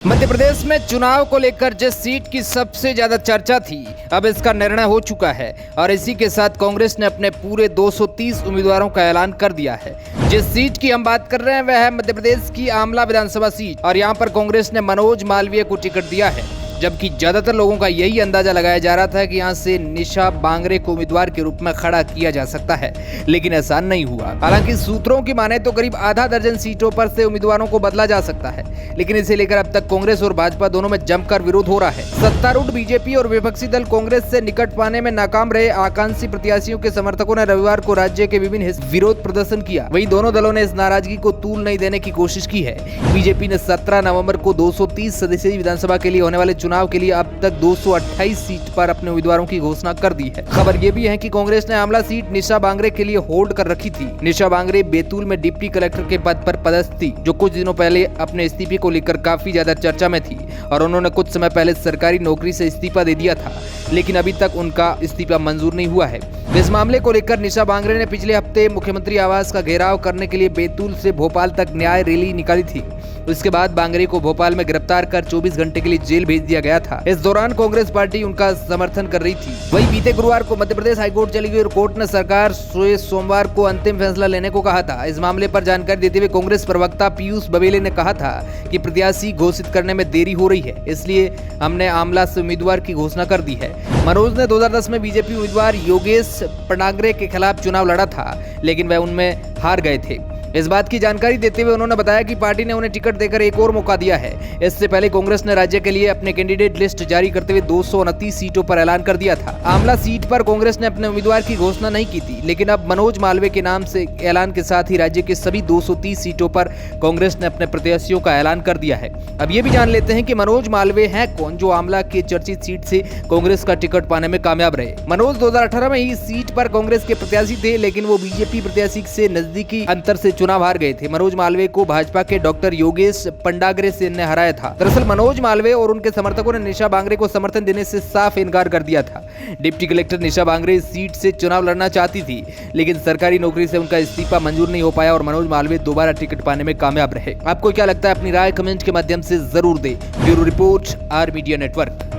मध्य प्रदेश में चुनाव को लेकर जिस सीट की सबसे ज्यादा चर्चा थी, अब इसका निर्णय हो चुका है और इसी के साथ कांग्रेस ने अपने पूरे 230 उम्मीदवारों का ऐलान कर दिया है। जिस सीट की हम बात कर रहे हैं वह है मध्य प्रदेश की आमला विधानसभा सीट और यहां पर कांग्रेस ने मनोज मालवीय को टिकट दिया है, जबकि ज्यादातर लोगों का यही अंदाजा लगाया जा रहा था कि यहां से निशा बांगरे को उम्मीदवार के रूप में खड़ा किया जा सकता है, लेकिन ऐसा नहीं हुआ। हालांकि सूत्रों की माने तो करीब आधा दर्जन सीटों पर से उम्मीदवारों को बदला जा सकता है, लेकिन इसे लेकर अब तक कांग्रेस और भाजपा दोनों में जमकर विरोध हो रहा है। सत्तारूढ़ बीजेपी और विपक्षी दल कांग्रेस से निकट पाने में नाकाम रहे आकांक्षी प्रत्याशियों के समर्थकों ने रविवार को राज्य के विभिन्न हिस्सों में विरोध प्रदर्शन किया। वहीं दोनों दलों ने इस नाराजगी को तूल नहीं देने की कोशिश की है। बीजेपी ने 17 नवंबर को 230 सदस्यीय विधानसभा के लिए होने वाले चुनाव के लिए अब तक 228 सीट पर अपने उम्मीदवारों की घोषणा कर दी है। खबर ये भी है कि कांग्रेस ने आमला सीट निशा बांगरे के लिए होल्ड कर रखी थी। निशा बांगरे बैतूल में डिप्टी कलेक्टर के पद पर पदस्थ थी, जो कुछ दिनों पहले अपने इस्तीफे को लेकर काफी ज्यादा चर्चा में थी और उन्होंने कुछ समय पहले सरकारी नौकरी से इस्तीफा दे दिया था, लेकिन अभी तक उनका इस्तीफा मंजूर नहीं हुआ है। इस मामले को लेकर निशा बांगरे ने पिछले हफ्ते मुख्यमंत्री आवास का घेराव करने के लिए बैतूल से भोपाल तक न्याय रैली निकाली थी। उसके बाद बांगरे को भोपाल में गिरफ्तार कर 24 घंटे के लिए जेल भेज दिया गया था। इस दौरान कांग्रेस पार्टी उनका समर्थन कर रही थी। वहीं बीते गुरुवार को मध्य प्रदेश हाईकोर्ट चली गई और कोर्ट ने सरकार से सोमवार को अंतिम फैसला लेने को कहा था। इस मामले पर जानकारी देते हुए कांग्रेस प्रवक्ता पीयूष बबेले ने कहा था कि प्रत्याशी घोषित करने में देरी हो रही है, इसलिए हमने आमला से उम्मीदवार की घोषणा कर दी है। मनोज ने 2010 में बीजेपी उम्मीदवार योगेश पंडागरे के खिलाफ चुनाव लड़ा था, लेकिन वह उनमें हार गए थे। इस बात की जानकारी देते हुए उन्होंने बताया कि पार्टी ने उन्हें टिकट देकर एक और मौका दिया है। इससे पहले कांग्रेस ने राज्य के लिए अपने कैंडिडेट लिस्ट जारी करते हुए 229 सीटों पर ऐलान कर दिया था। आमला सीट पर कांग्रेस ने अपने उम्मीदवार की घोषणा नहीं की थी, लेकिन अब मनोज मालवीय के नाम से ऐलान के साथ ही राज्य के सभी 230 सीटों पर कांग्रेस ने अपने प्रत्याशियों का ऐलान कर दिया है। अब ये भी जान लेते हैं कि मनोज मालवीय है कौन, जो आमला के चर्चित सीट से कांग्रेस का टिकट पाने में कामयाब रहे। मनोज 2018 में ही सीट पर कांग्रेस के प्रत्याशी थे, लेकिन वो बीजेपी प्रत्याशी से नजदीकी अंतर से चुनाव हार गए थे। मनोज मालवीय को भाजपा के डॉक्टर योगेश पंडागरे से ने हराया था। दरअसल मनोज मालवीय और उनके समर्थकों ने निशा बांगरे को समर्थन देने से साफ इनकार कर दिया था। डिप्टी कलेक्टर निशा बांगरे इस सीट से चुनाव लड़ना चाहती थी, लेकिन सरकारी नौकरी से उनका इस्तीफा मंजूर नहीं हो पाया और मनोज मालवीय दोबारा टिकट पाने में कामयाब रहे। आपको क्या लगता है? अपनी राय कमेंट के माध्यम से जरूर दे। Bureau report, R media network.